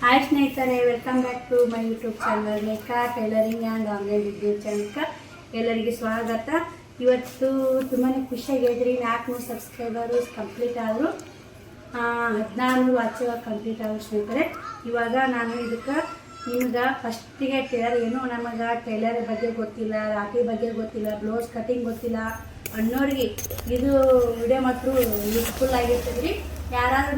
Hi ಸ್ನೇಹಿತರೆ, welcome back to my YouTube channel Neka tailoring and online video ಚಾನಲ್ಗೆ ಎಲ್ಲರಿಗೆ ಸ್ವಾಗತ. ಇವತ್ತು ತುಂಬಾ ಖುಷಿಯಾಗಿದ್ರಿ. 400 ಸಬ್ಸ್ಕ್ರೈಬರ್ಸ್ ಕಂಪ್ಲೀಟ್ ಆದರು, 1400 ವಾಚ್ ಕಂಪ್ಲೀಟ್ ಆದರು ಸ್ನೇಹಿತರೆ. ಇವಾಗ ನಾನು ಇದಕ್ಕೆ ನಿಮ್ಗೆ ಫಸ್ಟಿಗೆ ಏನು ನಮಗೆ ಟೈಲರ್ ಬಗ್ಗೆ ಗೊತ್ತಿಲ್ಲ, ರಾಖಿ ಬಗ್ಗೆ ಗೊತ್ತಿಲ್ಲ, ಬ್ಲೌಸ್ ಕಟಿಂಗ್ ಗೊತ್ತಿಲ್ಲ ಅನ್ನೋರಿಗೆ ಇದು ವಿಡಿಯೋ ಮಾತ್ರ ಯೂಸ್ಫುಲ್ ಆಗಿರ್ತದೆ ರೀ. ಯಾರಾದರೂ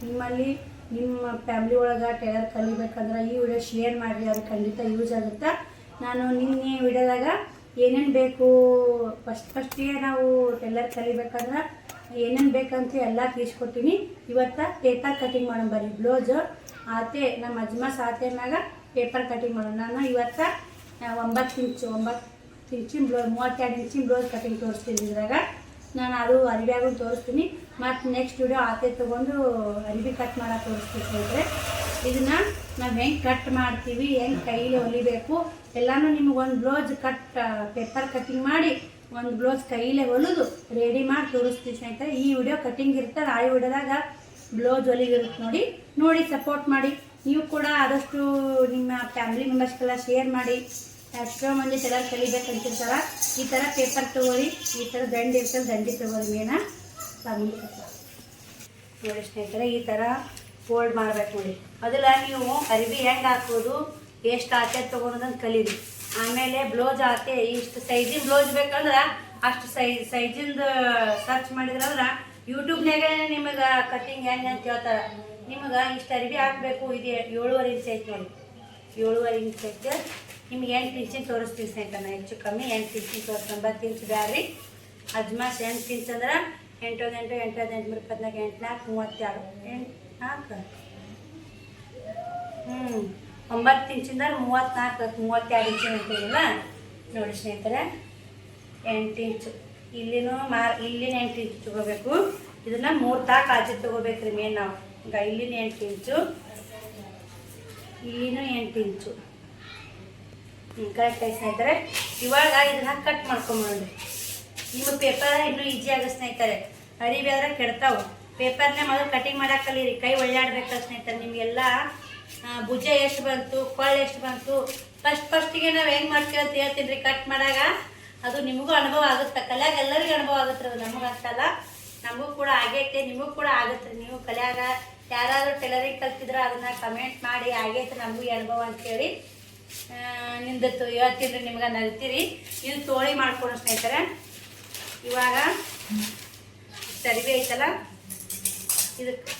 ನಿಮ್ಮಲ್ಲಿ ನಿಮ್ಮ ಫ್ಯಾಮ್ಲಿ ಒಳಗೆ ಟೈಲರ್ ಕಲಿಬೇಕಂದ್ರೆ ಈ ವಿಡಿಯೋ ಶೇರ್ ಮಾಡಿರಿ, ಅದು ಖಂಡಿತ ಯೂಸ್ ಆಗುತ್ತೆ. ನಾನು ನಿನ್ನೆ ವಿಡಿಯೋದಾಗ ಏನೇನು ಬೇಕು, ಫಸ್ಟಿಗೆ ನಾವು ಟೈಲರ್ ಕಲಿಬೇಕಂದ್ರೆ ಏನೇನು ಬೇಕಂತ ಎಲ್ಲ ತಿಳಿಸ್ಕೊಟ್ಟಿನಿ. ಇವತ್ತು ಪೇಪರ್ ಕಟಿಂಗ್ ಮಾಡೋಣ ಬರ್ರಿ. ಬ್ಲೌಸ್ ಆತೆ ನಮ್ಮ ಅಜ್ಮಾಸ್ ಆತೆನಾಗ ಪೇಪರ್ ಕಟಿಂಗ್ ಮಾಡೋಣ. ನಾನು ಇವತ್ತು 9 ಇಂಚಿನ ಬ್ಲೌಸ್, 32 ಇಂಚಿನ ಬ್ಲೌಸ್ ಕಟಿಂಗ್ ತೋರಿಸ್ತೀನಿ. ಇದ್ರಾಗ ನಾನು ಅದು ಅರಿವಿಯಾಗೂ ತೋರಿಸ್ತೀನಿ. ಮತ್ತು ನೆಕ್ಸ್ಟ್ ವಿಡಿಯೋ ಆತೆ ತೊಗೊಂಡು ಅರಿವಿ ಕಟ್ ಮಾಡೋಕೆ ತೋರಿಸ್ತೀನಿ ಸ್ನೇಹಿತರೆ. ಇದನ್ನು ನಾವು ಹೆಂಗೆ ಕಟ್ ಮಾಡ್ತೀವಿ, ಹೆಂಗೆ ಕೈಲಿ ಹೊಲಿಬೇಕು ಎಲ್ಲನೂ ನಿಮಗೊಂದು ಬ್ಲೌಸ್ ಪೇಪರ್ ಕಟಿಂಗ್ ಮಾಡಿ ಒಂದು ಬ್ಲೌಸ್ ಕೈಲೇ ಹೊಲಿದು ರೆಡಿ ಮಾಡಿ ತೋರಿಸ್ತೀವಿ ಸ್ನೇಹಿತರೆ. ಈ ವಿಡಿಯೋ ಕಟಿಂಗ್ ಇರ್ತದೆ, ಆ ವಿಡಿಯೋದಾಗ ಬ್ಲೌಸ್ ಹೊಲಿಗಿರುತ್ತೆ. ನೋಡಿ ಸಪೋರ್ಟ್ ಮಾಡಿ. ನೀವು ಕೂಡ ಆದಷ್ಟು ನಿಮ್ಮ ಫ್ಯಾಮಿಲಿ ಮೆಂಬರ್ಸ್ಗೆಲ್ಲ ಶೇರ್ ಮಾಡಿ. ಎಷ್ಟೋ ಮಂದಿ ಟೈಲರ್ ಕಲಿಬೇಕಂತಿರ್ತಾರೆ. ಈ ಥರ ಪೇಪರ್ ತೊಗೊಳ್ಳಿ, ಈ ಥರ ದಂಡಿ ಇರ್ತದೆ, ದಂಡಿ ತೊಗೊಳ್ಳಿ. ಮೇನ ನೋಡಿ ಸ್ನೇಹಿತರೆ, ಈ ಥರ ಫೋಲ್ಡ್ ಮಾಡ್ಬೇಕು ನೋಡಿ. ಅದೆಲ್ಲ ನೀವು ಅರಿವಿ ಹೆಂಗೆ ಹಾಕೋದು, ಎಷ್ಟು ಆತೆ ತೊಗೊಳೋದಂತ ಕಲೀರಿ. ಆಮೇಲೆ ಬ್ಲೌಸ್ ಆತೆ ಇಷ್ಟು ಸೈಜಿನ ಬ್ಲೌಸ್ ಬೇಕಂದ್ರೆ ಅಷ್ಟು ಸೈಜಿಂದ ಸರ್ಚ್ ಮಾಡಿದ್ರಂದ್ರೆ ಯೂಟ್ಯೂಬ್ನಾಗ ನಿಮಗೆ ಕಟ್ಟಿಂಗ್ ಹೆಂಗೆ ಅಂತ ಹೇಳ್ತಾರೆ. ನಿಮಗೆ ಇಷ್ಟು ಅರಿವಿ ಹಾಕಬೇಕು, ಇದು 7.5 ಇಂಚ್ ಐತೆ ನೋಡಿ. 7.5 ಇಂಚ್ ಐತೆ. ನಿಮ್ಗೆ 8 ಇಂಚಿನ ತೋರಿಸ್ತೀನಿ ಸ್ನೇಹಿತರೆ. ನಾನು ಹೆಚ್ಚು ಕಮ್ಮಿ 8 ಇಂಚಿನ ತೋರಿಸ್ತೀನಿ. 9 ಇಂಚ್ ಬ್ಯಾಡ್ರಿ. ಅಜ್ಮಾಸ್ 8 ಇಂಚ್ ಅಂದ್ರೆ 8 8 8 8 24 8 4 32 8 4 9 ಇಂಚಿಂದ 34 32 ಇಂಚಿನ ಅಂತೀವಲ್ಲ ನೋಡಿ ಸ್ನೇಹಿತರೆ. 8 ಇಂಚು ಇಲ್ಲಿನೂ ಇಲ್ಲಿನ 8 ಇಂಚು ತೊಗೋಬೇಕು. ಇದನ್ನು 3 ತಾಕು ಆಚೆ ತೊಗೋಬೇಕ್ರಿ. ಮೇನ್ ನಾವು ಈಗ ಇಲ್ಲಿನ 8 ಇಂಚು, ಇಲ್ಲಿನೂ 8 ಇಂಚು. ಕರೆಕ್ಟ್ ಆಗಿ ಸ್ನೇಹಿತರೆ. ಇವಾಗ ಇದನ್ನ ಕಟ್ ಮಾಡ್ಕೊಂಬಂದ್ರಿ. ನಿಮ್ಮ ಪೇಪರ್ ಇನ್ನೂ ಈಜಿ ಆಗ ಸ್ನೇಹಿತರೆ. ಅರಿವಿ ಆದ್ರೆ ಕೆಡ್ತಾವೆ. ಪೇಪರ್ನೇ ಮೊದಲು ಕಟಿಂಗ್ ಮಾಡಕ್ಕೆ ಕಲೀರಿ. ಕೈ ಒಳ್ಳಾಡ್ಬೇಕಲ್ಲ ಸ್ನೇಹಿತರೆ. ನಿಮಗೆಲ್ಲ ಭುಜ ಎಷ್ಟು ಬಂತು, ಕೊಳ್ಳು ಎಷ್ಟು ಬಂತು, ಫಸ್ಟಿಗೆ ನಾವು ಹೆಂಗೆ ಮಾಡ್ತೀವಿ ಅಂತ ಹೇಳ್ತೀನಿ ರೀ. ಕಟ್ ಮಾಡಾಗ ಅದು ನಿಮಗೂ ಅನುಭವ ಆಗುತ್ತೆ, ಕಲ್ಯಾಗ ಎಲ್ಲರಿಗೂ ಅನುಭವ ಆಗುತ್ತೆ. ಅದು ನಮಗಂತಲ್ಲ, ನಮಗೂ ಕೂಡ ಆಗೈತೆ, ನಿಮಗೂ ಕೂಡ ಆಗುತ್ತೆ. ನೀವು ಕಲ್ಯಾಗ ಯಾರಾದರೂ ಟೈಲರಿಂಗ್ ಕಲ್ತಿದ್ರೆ ಅದನ್ನು ಕಮೆಂಟ್ ಮಾಡಿ, ಆಗೈತೆ ನಮಗೂ ಅನುಭವ ಅಂತೇಳಿ ನಿಂದತ್ತು ಹೇಳ್ತೀನಿ ರೀ. ನಿಮ್ಗೆ ನಗ್ತೀರಿ. ಇದು ತೋಳಿ ಮಾಡ್ಕೊಡು ಸ್ನೇಹಿತರೆ. ಇವಾಗ ಅರಿವಿ ಐತಲ್ಲ, ಇದಕ್ಕೆ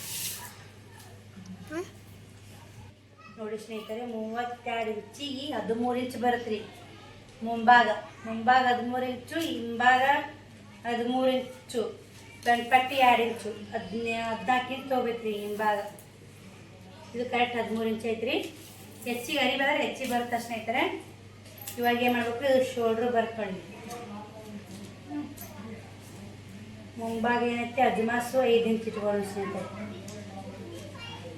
ನೋಡಿ ಸ್ನೇಹಿತರೆ 32 ಇಂಚಿಗೆ 13 ಇಂಚ್ ಬರುತ್ತೆ ರೀ. ಮುಂಭಾಗ 13 ಇಂಚು, ಹಿಂಭಾಗ 13 ಇಂಚು, ಗಂಟಪಟ್ಟಿ 2 ಇಂಚು, 14 ಇಂಚ್ ತೊಗೋಬೇಕು ರೀ ಹಿಂಭಾಗ. ಇದು ಕರೆಕ್ಟ್ 13 ಇಂಚ್ ಐತ್ರಿ. ಹೆಚ್ಚಿಗೆ ಅರಿವಿ ಆದರೆ ಹೆಚ್ಚಿಗೆ ಬರುತ್ತೆ ಸ್ನೇಹಿತರೆ. ಇವಾಗ ಏನು ಮಾಡ್ಬೇಕು, ಇದು ಶೋಲ್ಡ್ರ್ ಬರ್ಕೊಳ್ಳಿ. ಮುಂಭಾಗ ಏನೈತಿ ಅಜ್ಮಾಸು 5 ಇಂಚ್ ಇಟ್ಕೊಳ್ಳಿ ಸ್ನೇಹಿತರೆ.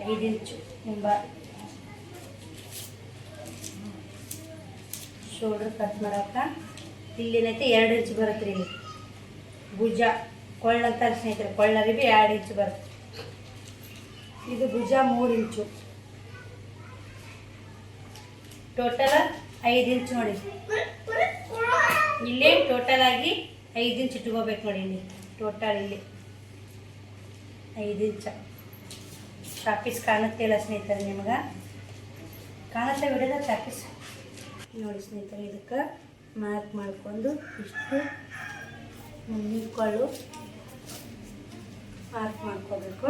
5 ಇಂಚು ಮುಂಭಾಗ. ಶೋಲ್ಡ್ರ್ ಕಟ್ ಮಾಡಕ್ಕೆ ಇಲ್ಲೇನೈತಿ 2 ಇಂಚ್ ಬರುತ್ತೆ ರೀ. ಇಲ್ಲಿ ಭುಜ ಕೊಳ್ಳಂತಾರೆ ಸ್ನೇಹಿತರೆ. ಕೊಳ್ಳರಿವಿ 2 ಇಂಚ್ ಬರುತ್ತೆ. ಇದು ಭುಜ 3 ಇಂಚು. ಟೋಟಲ್ 5 ಇಂಚ್ ನೋಡಿ. ಇಲ್ಲಿ ಟೋಟಲ್ ಆಗಿ 5 ಇಂಚ್ ಇಟ್ಕೋಬೇಕು ನೋಡಿ. ಇಲ್ಲಿ ಟೋಟಲ್ ಇಲ್ಲಿ 5 ಇಂಚ. ಚಾಪೀಸ್ ಕಾಣುತ್ತಿಲ್ಲ ಸ್ನೇಹಿತರೆ. ನಿಮ್ಗೆ ಕಾಣುತ್ತೆ ಬಿಡೋದ ಚಾಪೀಸ್ ನೋಡಿ ಸ್ನೇಹಿತರೆ. ಇದಕ್ಕೆ ಮಾರ್ಕ್ ಮಾಡ್ಕೊಂಡು ಇಷ್ಟು ನಿಂತ್ಕೊಳ್ಳು ಮಾರ್ಕ್ ಮಾಡ್ಕೋಬೇಕು.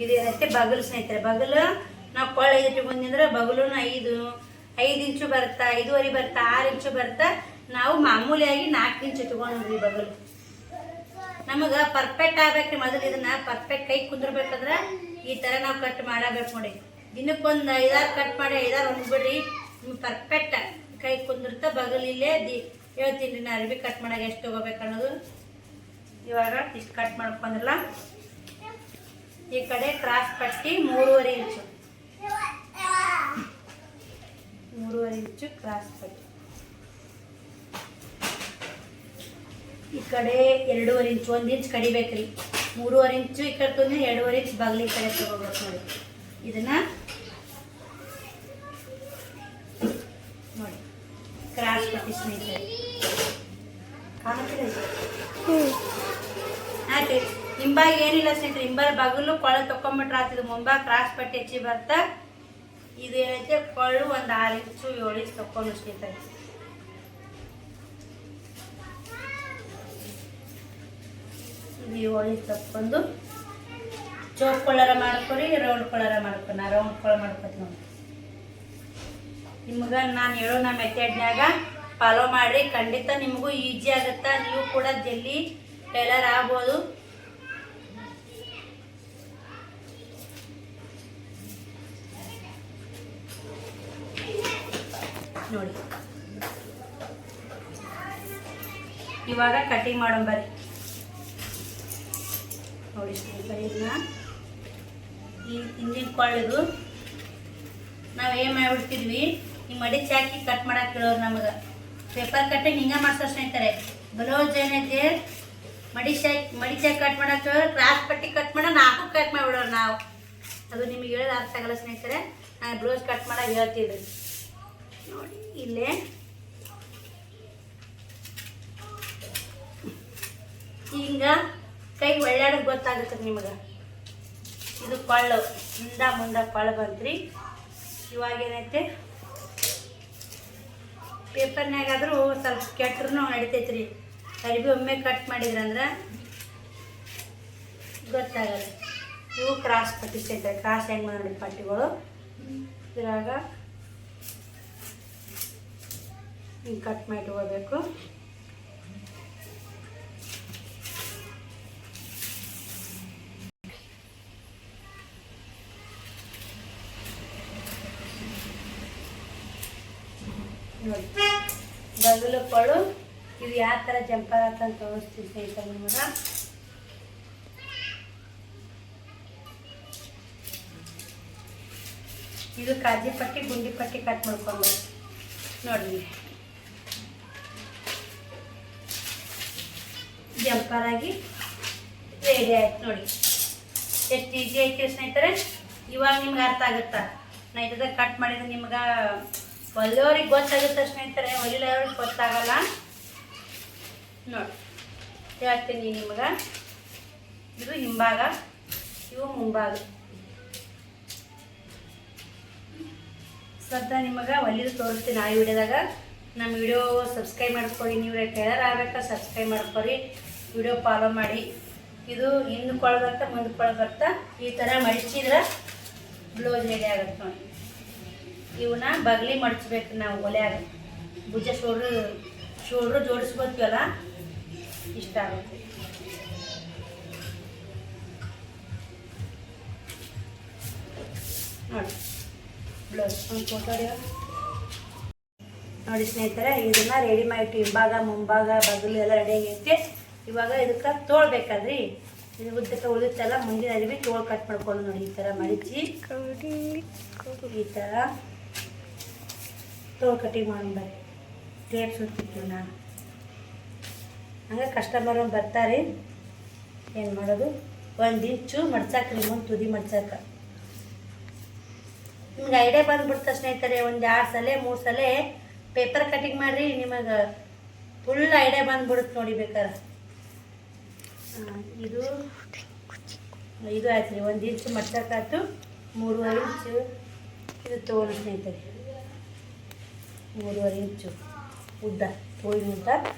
ಇದೇನೈತೆ ಬಗಲು ಸ್ನೇಹಿತರೆ. ಬಗಲು ನಾವು ಕೊಳ್ಳ 5 ಇಟ್ಕೊಂಡ್ರೆ ಬಗಲು 5 ಇಂಚು ಬರುತ್ತಾ, 5.5 ಬರುತ್ತಾ, 6 ಇಂಚು ಬರುತ್ತಾ. ನಾವು ಮಾಮೂಲಿಯಾಗಿ 4 ಇಂಚ್ ಇಟ್ಕೊಂಡ್ರಿ ಬಗಲು. ನಮಗೆ ಪರ್ಫೆಕ್ಟ್ ಆಗ್ಬೇಕ್ರಿ. ಮೊದಲು ಇದನ್ನ ಪರ್ಫೆಕ್ಟ್ ಕೈ ಕುಂದಿರ್ಬೇಕಂದ್ರೆ ಈ ಥರ ನಾವು ಕಟ್ ಮಾಡಬೇಕು ನೋಡಿ. ದಿನಕ್ಕೊಂದು 5-6 ಕಟ್ ಮಾಡಿ 5-6 ಹೊಂದ್ಬಿಡ್ರಿ. ನಿಮ್ಗೆ ಪರ್ಫೆಕ್ಟ್ ಕೈ ಕುಂದಿರ್ತಾ. ಬಗಲಿಲ್ಲೇ ಹೇಳ್ತೀನಿ ರೀ. ನಾ ಅರಿವಿ ಕಟ್ ಮಾಡಾಗ ಎಷ್ಟು ತೊಗೋಬೇಕು ಅನ್ನೋದು. ಇವಾಗ ಇಷ್ಟು ಕಟ್ ಮಾಡ್ಕೊಂಡ್ರಲ್ಲ, ಈ ಕಡೆ ಕ್ರಾಸ್ ಪಟ್ಟಿ 3.5 ಇಂಚು, 3.5 ಇಂಚು ಕ್ರಾಸ್ ಪಟ್ಟಿ. ಈ ಕಡೆ 2.5 ಇಂಚು, 1 ಇಂಚ್ ಕಡಿಬೇಕ್ರಿ. 3.5 ಇಂಚು ಈ ಕಡೆ ತಂದು 2.5 ಇಂಚ್ ಬಾಗಿಲಿ ಕಡೆ ತೊಗೋಬೇಕು ನೋಡಿ. ಇದನ್ನ ನೋಡಿ ಕ್ರಾಸ್ ಪಟ್ಟಿ ಸ್ನೇಹಿತರೆ ಆಯ್ತು. ಹಿಂಬಾಗ ಏನಿಲ್ಲ ಸ್ನೇಹಿತರೆ, ಹಿಂಬಾಗ ಬಗಲು ಕೊಳ್ಳ ತಕೊಂಡ್ಬಿಟ್ರೆ ಆಗ್ತದೆ. ಮುಂಬಾಗ ಕ್ರಾಸ್ ಪಟ್ಟಿ ಹೆಚ್ಚಿ ಬರ್ತಾ ಇದು ಏನೈತೆ ಕೊಳ್ಳು ಒಂದು 6 ಇಂಚು 7 ಇಂಚು ತಕೊಂಡು ಸ್ನೇಹಿತರೆ. ಇದು 7 ಇಂಚು ತಕ್ಕೊಂಡು ಚೌಕ್ ಕೊಳ್ಳರ ಮಾಡ್ಕೊರಿ, ರೌಂಡ್ ಕೊಳ್ಳರ ಮಾಡ್ಕೊ. ನಾ ರೌಂಡ್ ಕೊಳ್ಳ ಮಾಡ್ಕೊತೀನಿ ನೋಡಿ. ನಿಮ್ಗೆ ನಾನು ಹೇಳೋ ನಮ್ಮ ಮೆಥಡ್ನ್ಯಾಗ ಫಾಲೋ ಮಾಡಿರಿ, ಖಂಡಿತ ನಿಮಗೂ ಈಜಿ ಆಗುತ್ತಾ. ನೀವು ಕೂಡ ಜಲ್ದಿ ಟೈಲರ್ ಆಗ್ಬೋದು. ನೋಡಿ ಇವಾಗ ಕಟಿಂಗ್ ಮಾಡೋಣ ಬರ್ರಿ. ನೋಡಿ ಸ್ನೇಹಿತರೆ, ಇದನ್ನ ಈ ಹಿಂದಿನ ಕೊಳ್ಳಿದು ನಾವು ಏನು ಮಾಡಿಬಿಡ್ತಿದ್ವಿ, ಈ ಮಡಿಚ್ ಹಾಕಿ ಕಟ್ ಮಾಡಕ್ಕೆ ಹೇಳೋರು ನಮಗೆ. ಪೇಪರ್ ಕಟ್ಟಿಂಗ್ ಹಿಂಗೆ ಮಾಡ್ತಾರೆ ಸ್ನೇಹಿತರೆ. ಬ್ಲೌಸ್ ಏನೈತೆ ಮಡಿಚಾಕಿ ಕಟ್ ಮಾಡಕ್ಕೆ ಕ್ರಾಸ್ ಪಟ್ಟಿ ಕಟ್ ಮಾಡೋ 4 ಕಟ್ ಮಾಡಿಬಿಡೋರು ನಾವು. ಅದು ನಿಮಗೆ ಹೇಳೋದು ಅರ್ಥ ಆಗಲ್ಲ ಸ್ನೇಹಿತರೆ. ನಾನು ಬ್ಲೌಸ್ ಕಟ್ ಮಾಡೋಕೆ ಹೇಳ್ತಿದ್ರಿ. ನೋಡಿ ಇಲ್ಲೇ ಹಿಂಗ ಕೈ ಒಳ್ಳೆಯದು ಗೊತ್ತಾಗುತ್ತೆ ನಿಮಗೆ. ಇದು ಕೊಳ್ಳು ಹಿಂದ ಮುಂದೆ ಕೊಳ್ಳು ಬಂತ್ರಿ. ಇವಾಗ ಏನೈತೆ ಪೇಪರ್ನಾಗಾದ್ರೂ ಸ್ವಲ್ಪ ಕೆಟ್ಟರು ನಡಿತೈತ್ರಿ. ಅರಿಬಿ ಒಮ್ಮೆ ಕಟ್ ಮಾಡಿದ್ರಂದ್ರೆ ಗೊತ್ತಾಗಲ್ಲ. ಇವು ಕ್ರಾಸ್ ಪಟ್ಟಿ ಸ್ನೇಹಿತರೆ. ಕ್ರಾಸ್ ಹೆಂಗೆ ಮಾಡಿ ಪಟ್ಟಿಗಳು ಇದ್ರಾಗ ಹಿಂಗೆ ಕಟ್ ಮಾಡಿ ಇಟ್ಕೋಬೇಕು. ನೋಡಿ ಬಗಲು ಕೊಳ್ಳು ಇದು ಯಾವ ಥರ ಜಂಪರ್ ಅಂತ ತೋರಿಸ್ತೀನಿ ಸ್ನೇಹಿತರೆ ನಿಮಗೆ. ಇದು ಕಾಜಿ ಪಟ್ಟಿ ಗುಂಡಿ ಪಟ್ಟಿ ಕಟ್ ಮಾಡ್ಕೊಂಡು ನೋಡಿ ಜಂಪರ್ ಆಗಿ ರೆಡಿ ಆಯ್ತು. ನೋಡಿ ಎಷ್ಟು ಈಸಿ ಐತಿ ಸ್ನೇಹಿತರೆ. ಇವಾಗ ನಿಮ್ಗೆ ಅರ್ಥ ಆಗುತ್ತಾ. ನಾ ಇದ್ದಾಗ ಕಟ್ ಮಾಡಿದ್ರೆ ನಿಮ್ಗೆ ಒಳ್ಳೆಯವ್ರಿಗೆ ಗೊತ್ತಾಗುತ್ತೆ ಸ್ನೇಹಿತರೆ, ಒಳ್ಳೆಯವ್ರಿಗೆ ಗೊತ್ತಾಗಲ್ಲ. ನೋಡಿ ಹೇಳ್ತೀನಿ ನಿಮ್ಗೆ. ಇದು ಹಿಂಭಾಗ, ಇವು ಮುಂಭಾಗ. ಸದ್ಯ ನಿಮಗೆ ಒಳ್ಳೆಯದು ತೋರಿಸ್ತೀನಿ ಆ ವಿಡಿಯೋದಾಗ. ನಮ್ಮ ವಿಡಿಯೋ ಸಬ್ಸ್ಕ್ರೈಬ್ ಮಾಡ್ಕೊರಿ. ನೀವು ಟೈಲರ್ ಆಗ್ಬೇಕಾ ಸಬ್ಸ್ಕ್ರೈಬ್ ಮಾಡ್ಕೊರಿ, ವಿಡಿಯೋ ಫಾಲೋ ಮಾಡಿ. ಇದು ಹಿಂದೆ ಕೊಳ ಬರ್ತಾ ಮುಂದೆ ಕೊಳ ಬರ್ತಾ ಈ ಥರ ಮಡಿಚಿದ್ರೆ ಬ್ಲೌಸ್ ರೆಡಿ ಆಗುತ್ತೆ ನೋಡಿ. ಇವನ್ನ ಬಗಲಿ ಮಡಚ್ಬೇಕು ನಾವು ಒಲೆಯಾಗ. ಭುಜ ಶೋಲ್ಡ್ರು ಜೋಡಿಸ್ಬೋತೀವಲ್ಲ, ಇಷ್ಟ ಆಗುತ್ತೆ. ನೋಡಿ ಬ್ಲೌಸ್ ಒಂದು ಫೋಟೋ ನೋಡಿ ಸ್ನೇಹಿತರೆ. ಇದನ್ನ ರೆಡಿ ಮಾಡಿಟ್ಟು ಹಿಂಭಾಗ ಮುಂಭಾಗ ಬಗಲು ಎಲ್ಲ ರೆಡಿ ಆಗೈತೆ. ಇವಾಗ ಇದಕ್ಕೆ ತೋಳ್ಬೇಕಾದ್ರಿ. ಇದು ಉದ್ದಕ್ಕೆ ಉಳಿದುತ್ತಲ್ಲ, ಮುಂದಿನ ಅರಿವಿ ತೋಳು ಕಟ್ ಮಾಡ್ಕೊಂಡು ನೋಡಿ ಈ ಥರ ಮಡಿಚಿ ಈ ಥರ ತೋಳು ಕಟಿಂಗ್ ಮಾಡೋಣ. ಟೇಪ್ ಸುತ್ತಿತ್ತು ನಾನು ಹಂಗೆ ಕಸ್ಟಮರ್ ಬರ್ತಾರೆ. ಏನು ಮಾಡೋದು, 1 ಇಂಚು ಮಡ್ಚಾಕ್ರಿ ಮುಂದೆ ತುದಿ ಮಡ್ಚಾಕ. ನಿಮ್ಗೆ ಐಡಿಯಾ ಬಂದ್ಬಿಡ್ತಾ ಸ್ನೇಹಿತರೆ. ಒಂದು 2 ಸಲ 3 ಸಲ ಪೇಪರ್ ಕಟಿಂಗ್ ಮಾಡಿರಿ, ನಿಮಗೆ ಫುಲ್ ಐಡಿಯಾ ಬಂದ್ಬಿಡುತ್ತೆ ನೋಡಿ ಬೇಕಾರೆ. ಇದು ಆಯ್ತು ರೀ. 1 ಇಂಚು ಮಡ್ಚಾಕಾಯ್ತು. 3.5 ಇಂಚು ಇದು ತೋಳು ಸ್ನೇಹಿತರೆ. 3.5 ಇಂಚು ಉದ್ದ ತೋಳಿನ ಉದ್ದ.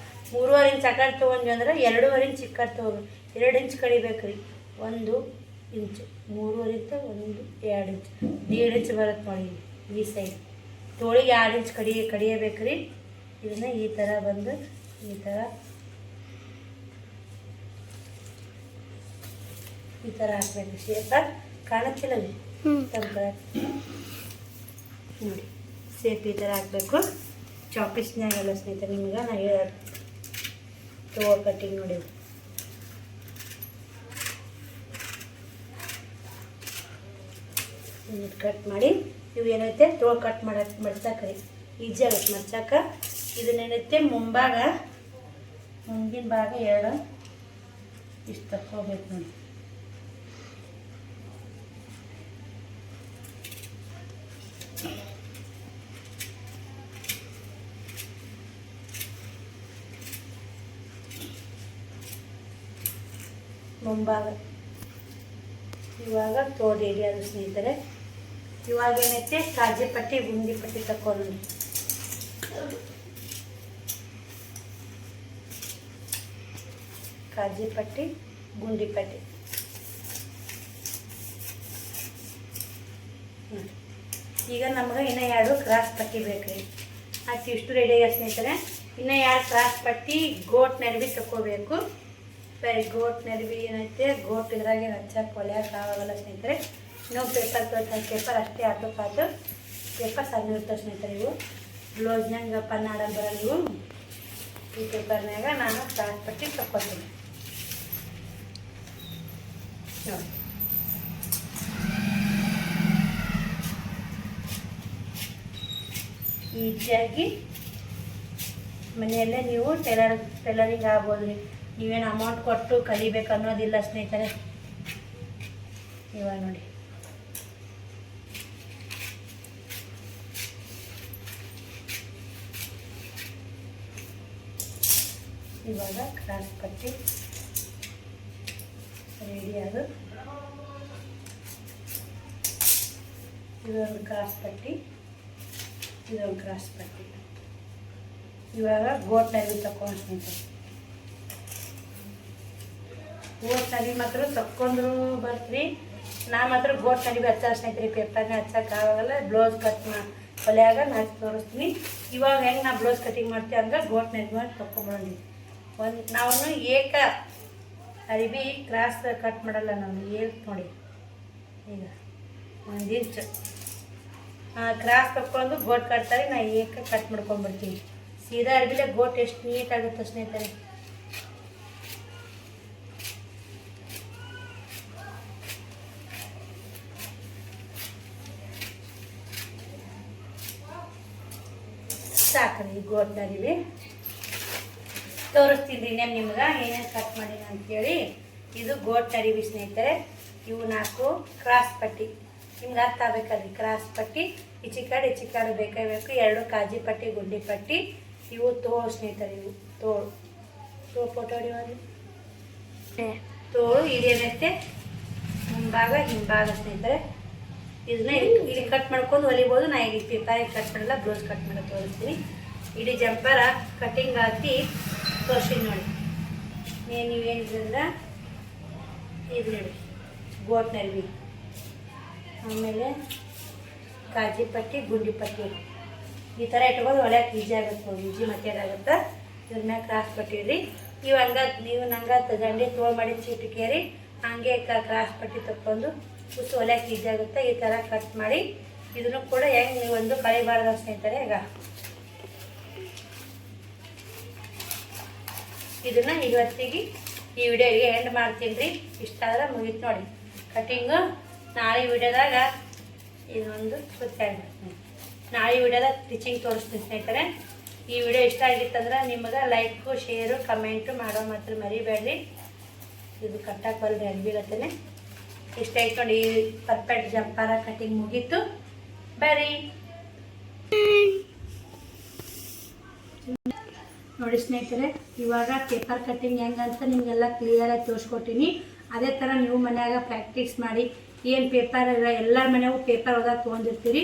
3.5 ಇಂಚ್ ಅಕಡೆ ತೊಗೊಂಡ್ವಿ ಅಂದ್ರೆ 2.5 ಇಂಚ್ ಈ ಕಡೆ ತೊಗೊಂಡು 2 ಇಂಚ್ ಕಡಿಬೇಕು ರೀ. 1 ಇಂಚು 3.5 ಇಂಚು 1 2 ಇಂಚ್ 1.5 ಇಂಚ್ ಬರುತ್ತೆ ನೋಡಿ ಈ ಸೈಡ್. ತೋಳಿಗೆ 2 ಇಂಚ್ ಕಡಿಯಬೇಕು ರೀ. ಇದನ್ನು ಈ ಥರ ಬಂದು ಈ ಥರ ಹಾಕ್ಬೇಕು. ಶೇಪ ಕಾಣುತ್ತಿಲ್ಲ ರೀ ನೋಡಿ. ಸೇಪ್ ಈ ಥರ ಹಾಕಬೇಕು. ಚಾಪಿಸ್ನಾಗೆಲ್ಲ ಸ್ನೇಹಿತರೆ ನಿಮ್ಗೆ ನಾ ಹೇಳೋದು ತೋಳು ಕಟ್ಟಿಂಗ್ ನೋಡಿ. ಕಟ್ ಮಾಡಿ ಇವು ಏನೈತೆ ತೋಳು ಕಟ್ ಮಾಡಕ್ಕೆ ಮಡ್ಚಾಕ್ರಿ ಈಜಿ ಆಗುತ್ತೆ ಮಡ್ಚಾಕ. ಇದನ್ನೇನೈತೆ ಮುಂದಿನ ಭಾಗ 2 ಇಷ್ಟು ತಕ್ಕೋಬೇಕು ನೋಡಿ. ಮುಂಭಾಗ ಇವಾಗ ತೋಳು ರೆಡಿ ಆದ ಸ್ನೇಹಿತರೆ. ಇವಾಗ ಏನೈತೆ ಕಾಜಿ ಪಟ್ಟಿ ಗುಂಡಿ ಪಟ್ಟಿ ತಕೊಂಡು ಕಾಜಿ ಪಟ್ಟಿ ಗುಂಡಿ ಪಟ್ಟಿ ಈಗ ನಮ್ಗೆ ಇನ್ನೂ 2 ಕ್ರಾಸ್ ಪಟ್ಟಿ ಬೇಕ್ರಿ. ಆಯ್ತು, ಇಷ್ಟು ರೆಡಿ ಆಗ ಸ್ನೇಹಿತರೆ. ಇನ್ನೂ 2 ಕ್ರಾಸ್ ಪಟ್ಟಿ ಗೋಟ್ ನೆರವಿ ತಗೋಬೇಕು. ಗೋಟ್ ನೆರವಿ ಏನೈತೆ ಗೋಟ್ ಇದ್ರಾಗೆ ಹಚ್ಚಕ್ಕೆ ಹೊಲಿಯಕ್ಕೆ ಆಗೋಲ್ಲ ಸ್ನೇಹಿತರೆ. ಇನ್ನೂ ಪೇಪರ್ ಅಷ್ಟೇ ಹಾಕೋಕ್ಕಾಯ್ತು. ಪೇಪರ್ ಸಣ್ಣ ಇರ್ತವೆ ಸ್ನೇಹಿತರೆ. ಇವು ಬ್ಲೌಸ್ನಾಗ ಪನ್ನಾಡಲ್ಲಿ ಬರಲ್ಲ. ಇವು ಈ ಪೇಪರ್ನಾಗ ನಾನು ಕ್ರಾಸ್ ಪಟ್ಟಿ ತಕ್ಕೊತೀನಿ ನೋಡಿ. ಈಸಿಯಾಗಿ ಮನೆಯಲ್ಲೇ ನೀವು ಟೈಲರಿಂಗ್ ಆಗ್ಬೋದು ರೀ. ನೀವೇನು ಅಮೌಂಟ್ ಕೊಟ್ಟು ಕಲಿಬೇಕು ಅನ್ನೋದಿಲ್ಲ ಸ್ನೇಹಿತರೆ. ಇವಾಗ ನೋಡಿ ಇವಾಗ ಕ್ರಾಸ್ ಪಟ್ಟಿ ರೆಡಿ ಅದು. ಇದೊಂದು ಕ್ರಾಸ್ ಪಟ್ಟಿ, ಇದೊಂದು ಕ್ರಾಸ್ ಪಟ್ಟಿ. ಇವಾಗ ಗೋಟ್ ನರಿ ತಕೊಂಡು ಸ್ನೇಹಿತರೆ. ಗೋಟ್ ನರಿ ಮಾತ್ರ ತಕ್ಕೊಂಡ್ರು ಬರ್ತೀರಿ. ನಾ ಮಾತ್ರ ಗೋಟ್ ನರಿ ಹಚ್ಚ ಸ್ನೇಹಿತರೆ. ಪೇಪರ್ನ ಹಚ್ಚಕ್ಕೆ ಆಗೋಲ್ಲ. ಬ್ಲೌಸ್ ಕಟ್ ಹೊಲೆಯಾಗ ನಾ ಹಚ್ಚಿ ತೋರಿಸ್ತೀನಿ. ಇವಾಗ ಹೆಂಗೆ ನಾ ಬ್ಲೌಸ್ ಕಟಿಂಗ್ ಮಾಡ್ತೀವಿ ಹಂಗೆ ಗೋಟ್ ನರಿ ಮಾಡಿ ತಗೊಂಡ್ಬಂದು ನಾವು ಏಕ ಅರಿಬಿ ಕ್ರಾಸ್ ಕಟ್ ಮಾಡಲ್ಲ. ನಾವು ಏಕ್ ನೋಡಿ ಈಗ 1 ಇಂಚ್ ಕ್ರಾಸ್ ತಕ್ಕೊಂಡು ಗೋಟ್ ಕಟ್ತಾರೆ. ನಾ ಏಕ ಕಟ್ ಮಾಡ್ಕೊಂಡ್ಬಿಡ್ತೀವಿ. ಸೀದಾ ಅರ್ಬಿಲೆ ಗೋಟ್ ಎಷ್ಟು ನೀಟಾಗುತ್ತೆ ಸ್ನೇಹಿತರೆ. ಸಾಕ್ರಿ ಗೋಟ್ ಅರಿವಿ ತೋರಿಸ್ತೀನಿ ನಿಮ್ಗೆ ಏನೇನು ಕಟ್ ಮಾಡೀನಿ ಅಂತೇಳಿ. ಇದು ಗೋಟ್ ಅರಿವಿ ಸ್ನೇಹಿತರೆ. ಇವು 4 ಕ್ರಾಸ್ ಪಟ್ಟಿ. ನಿಮ್ಗೆ ಅರ್ಥ ಆಗ್ಬೇಕಲ್ರಿ. ಕ್ರಾಸ್ ಪಟ್ಟಿ ಈಚೆ ಕಡೆ ಬೇಕೇ ಬೇಕು. 2 ಕಾಜಿ ಪಟ್ಟಿ ಗುಂಡಿ ಪಟ್ಟಿ. ಇವು ತೋಳು ಸ್ನೇಹಿತರೆ. ಇವು ತೋಳು ಫೋಟೋ ಹೊಡಿಯೋದು ತೋಳು. ಇದೇನೈತೆ ಮುಂಭಾಗ ಹಿಂಭಾಗ ಸ್ನೇಹಿತರೆ. ಇದನ್ನ ಇಲ್ಲಿ ಕಟ್ ಮಾಡ್ಕೊಂಡು ಹೊಲಿಬೋದು. ನಾ ಇಲ್ಲಿ ಪೇಪರಿಗೆ ಕಟ್ ಮಾಡಲ್ಲ, ಬ್ಲೌಸ್ ಕಟ್ ಮಾಡೋದು ತೋರಿಸ್ತೀನಿ. ಇಡೀ ಜಂಪರ ಕಟಿಂಗ್ ಹಾಕಿ ತೋರಿಸ್ತೀನಿ ನೋಡಿ. ನೀವೇನಿದ್ರೆ ಇದು ನೋಡಿ ಗೋಟ್ ನರ್ವಿ, ಆಮೇಲೆ ಕಾಜಿ ಪಟ್ಟಿ ಗುಂಡಿ ಪಟ್ಟಿ ಈ ಥರ ಇಟ್ಕೊಂಡು ಹೊಲಿಯಕ್ಕೆ ಈಜಿ ಆಗುತ್ತೆ. ಈಜಿ ಮತ್ತೇನಾಗುತ್ತೆ. ಇದ್ರ ಮ್ಯಾಗ ಕ್ರಾಸ್ ಪಟ್ಟಿ ಇಡ್ರಿ. ನೀವು ನಂಗೆ ದಂಡೆ ತೋಳು ಮಾಡಿ ಚೀಟಿಕೇರಿ ಹಂಗೆ ಕ್ರಾಸ್ ಪಟ್ಟಿ ತಕ್ಕೊಂಡು ಕುಸು ಹೊಲಿಯಕ್ಕೆ ಈಜಿ ಆಗುತ್ತೆ. ಈ ಥರ ಕಟ್ ಮಾಡಿ ಇದನ್ನು ಕೂಡ ಹೆಂಗೆ ನೀವು ಒಂದು ಕಳಿಬಾರ್ದು ಸ್ನೇಹಿತರೆ. ಈಗ ಇದನ್ನ ಇವತ್ತಿಗೆ ಈ ವಿಡಿಯೋಗೆ ಎಂಡ್ ಮಾಡ್ತೀನಿ ರೀ. ಇಷ್ಟ ಆದ್ರೆ ಮುಗೀತು ನೋಡಿ ಕಟಿಂಗು. ನಾಳೆ ವಿಡಿಯೋದಾಗ ಇದೊಂದು ಸುತ್ತಾಡ್ಬಿಡ್ತೀನಿ. ನಾಳೆ ವಿಡಿಯೋದಾಗ ಸ್ಟಿಚಿಂಗ್ ತೋರಿಸ್ತೀನಿ ಸ್ನೇಹಿತರೆ. ಈ ವಿಡಿಯೋ ಇಷ್ಟ ಆಗಿತ್ತಂದ್ರೆ ನಿಮಗೆ ಲೈಕು ಶೇರು ಕಮೆಂಟು ಮಾಡೋ ಮಾತ್ರ ಮರಿಬೇಡ್ರಿ. ಇದು ಕಟ್ಟಕ್ಕೆ ಬಲ್ರಿ ಅನ್ಬಿಗತ್ತೇನೆ. ಇಷ್ಟ ಆಯ್ತು ಈ ಪರ್ಫೆಕ್ಟ್ ಜಂಪಾರ ಕಟಿಂಗ್ ಮುಗೀತು. ಬರ್ರಿ ನೋಡಿ ಸ್ನೇಹಿತರೆ. ಇವಾಗ ಪೇಪರ್ ಕಟ್ಟಿಂಗ್ ಹೆಂಗಂತ ನಿಮಗೆಲ್ಲ ಕ್ಲಿಯರಾಗಿ ತೋರಿಸ್ಕೊಟ್ಟಿನಿ. ಅದೇ ಥರ ನೀವು ಮನ್ಯಾಗ ಪ್ರಾಕ್ಟೀಸ್ ಮಾಡಿ. ಏನು ಪೇಪರ್ ಎಲ್ಲರ ಮನೆಯಾಗೂ ಪೇಪರ್ ಓದೋಕೆ ತೊಗೊಂಡಿರ್ತೀರಿ.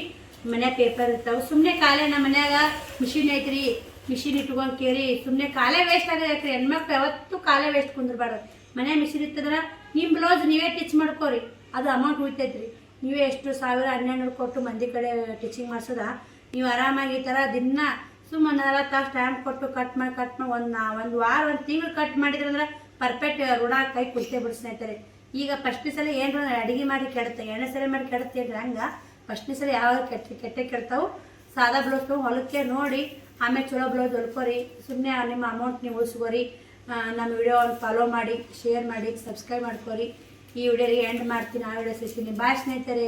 ಮನ್ಯಾಗ ಪೇಪರ್ ಇರ್ತಾವೆ. ಸುಮ್ಮನೆ ಕಾಲೇ ನಮ್ಮ ಮನ್ಯಾಗ ಮಿಷಿನ್ ಐತ್ರಿ, ಮಿಷಿನ್ ಇಟ್ಕೊಂಡು ಕೇರಿ ಸುಮ್ಮನೆ ಕಾಲೇ ವೇಸ್ಟ್ ಆಗೈತ್ರಿ. ಹೆಣ್ಮಕ್ಳು ಯಾವತ್ತೂ ಕಾಲೇ ವೇಸ್ಟ್ ಕುಂದ್ರಬಾರ್ದು. ಮನೆ ಮಿಷಿನ್ ಇರ್ತದ್ರೆ ನಿಮ್ಮ ಬ್ಲೌಸ್ ನೀವೇ ಟಿಚ್ ಮಾಡ್ಕೋರಿ. ಅದು ಅಮೌಂಟ್ ಉಳಿತೈತ್ರಿ. ನೀವೇ ಎಷ್ಟು 1000-1200 ಕೊಟ್ಟು ಮಂದಿ ಕಡೆ ಟಿಚಿಂಗ್ ಮಾಡಿಸೋದ. ನೀವು ಆರಾಮಾಗಿ ಈ ಥರ ದಿನ ಸುಮ್ಮನೆ 4 ತಾಸು ಟೈಮ್ ಕೊಟ್ಟು ಕಟ್ ಮಾಡಿ ಒಂದು ವಾರ 1 ತಿಂಗಳು ಕಟ್ ಮಾಡಿದ್ರಂದ್ರೆ ಪರ್ಫೆಕ್ಟ್ ರೂಢ ಕೈ ಕುರ್ತೇ ಬಿಡು ಸ್ನೇಹಿತರೆ. ಈಗ ಫಸ್ಟ್ನೇ ಸಲ ಏನಾರ ಅಡುಗೆ ಮಾಡಿ ಕೆಡುತ್ತೆ, 2ನೇ ಸಲ ಮಾಡಿ ಕೆಡುತ್ತೆ ಹಂಗೆ. ಫಸ್ಟ್ನೇ ಸಲ ಯಾವ ಕೆಟ್ಟೆ ಕೆಡ್ತಾವೆ. ಸಾದಾ ಬ್ಲೌಸ್ ಹೊಲಕ್ಕೆ ನೋಡಿ ಆಮೇಲೆ ಚಲೋ ಬ್ಲೌಸ್ ಹೊಲ್ಕೋರಿ. ಸುಮ್ಮನೆ ನಿಮ್ಮ ಅಮೌಂಟ್ ನೀವು ಉಳಿಸ್ಕೋರಿ. ನಮ್ಮ ವಿಡಿಯೋವನ್ನು ಫಾಲೋ ಮಾಡಿ, ಶೇರ್ ಮಾಡಿ, ಸಬ್ಸ್ಕ್ರೈಬ್ ಮಾಡ್ಕೋರಿ. ಈ ವಿಡಿಯೋಗೆ ಎಂಡ್ ಮಾಡ್ತೀನಿ. ಆ ವಿಡಿಯೋ ಸಿಗ್ತೀನಿ. ಬಾಯ್ ಸ್ನೇಹಿತರೆ.